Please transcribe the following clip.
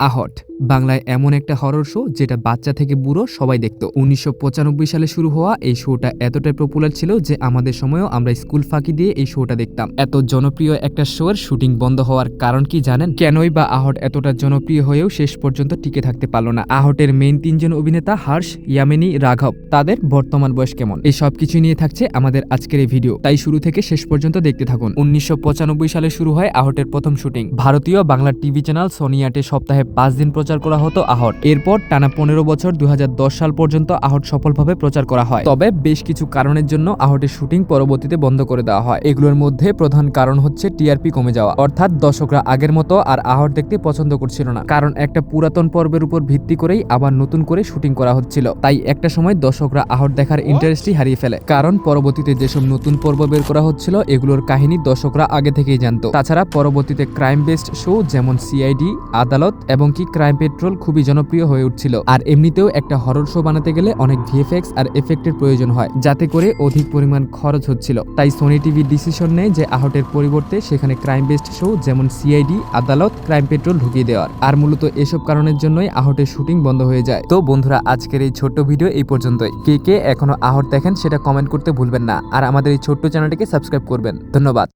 আহট বাংলায় এমন একটা হরর শো যেটা বাচ্চা থেকে বুড়ো সবাই দেখতো। 1995 সালে শুরু হওয়া এই শোটা এতটাই পপুলার ছিল যে আমাদের সময়ও আমরা স্কুল ফাঁকি দিয়ে এই শোটা দেখতাম। এত জনপ্রিয় একটা শোর শুটিং বন্ধ হওয়ার কারণ কি জানেন? কেনই বা আহট এতটা জনপ্রিয় হয়েও শেষ পর্যন্ত টিকে থাকতে পারলো না? আহটের মেইন তিনজন অভিনেতা হর্ষ, ইয়ামিনী, রাঘব, তাদের বর্তমান বয়স কেমন, এই সবকিছু নিয়ে থাকছে আমাদের আজকের এই ভিডিও, তাই শুরু থেকে শেষ পর্যন্ত দেখতে থাকুন। 1995 সালে শুরু হয় আহটের প্রথম শুটিং। ভারতীয় বাংলা টিভি চ্যানেল সোনি আটে সপ্তাহে 5 দিন প্রচার করা হতো আহট। এরপর টানা 15 বছর 2010 সাল পর্যন্ত আহট সফলভাবে প্রচার করা হয়। তবে বেশ কিছু কারণের জন্য আহটের শুটিং পরবর্তীতে বন্ধ করে দেওয়া হয়। এগুলোর মধ্যে প্রধান কারণ হচ্ছে টিআরপি কমে যাওয়া, অর্থাৎ দর্শকরা আগের মতো আর আহট দেখতে পছন্দ করছিল না, কারণ একটা পুরাতন পর্বের উপর ভিত্তি করেই আবার নতুন করে শুটিং করা হচ্ছিল। তাই একটা সময় দর্শকরা আহট দেখার ইন্টারেস্টই হারিয়ে ফেলে, কারণ পরবর্তীতে যেসব নতুন পর্ব বের করা হচ্ছিল এগুলোর কাহিনী দর্শকরা আগে থেকেই জানতো। তাছাড়া পরবর্তীতে ক্রাইম বেসড শো যেমন সিআইডি, আদালত এবং কি ক্রাইম পেট্রোল খুবই জনপ্রিয় হয়ে উঠছিল। আর এমনিতেও একটা হরর শো বানাতে গেলে অনেক ভিএফএক্স আর এফেক্টের প্রয়োজন হয়, যাতে করে অধিক পরিমাণ খরচ হচ্ছিল। তাই সোনি টিভি ডিসিশন নেয় যে আহটের পরিবর্তে সেখানে ক্রাইম বেসড শো যেমন সিআইডি, আদালত, ক্রাইম পেট্রোল ঢুকিয়ে দেওয়ার। আর মূলত এসব কারণের জন্যই আহটের শুটিং বন্ধ হয়ে যায়। তো বন্ধুরা, আজকের এই ছোট্ট ভিডিও এই পর্যন্তই। কে কে এখনো আহট দেখেন সেটা কমেন্ট করতে ভুলবেন না, আর আমাদের এই ছোট্ট চ্যানেলটিকে সাবস্ক্রাইব করবেন। ধন্যবাদ।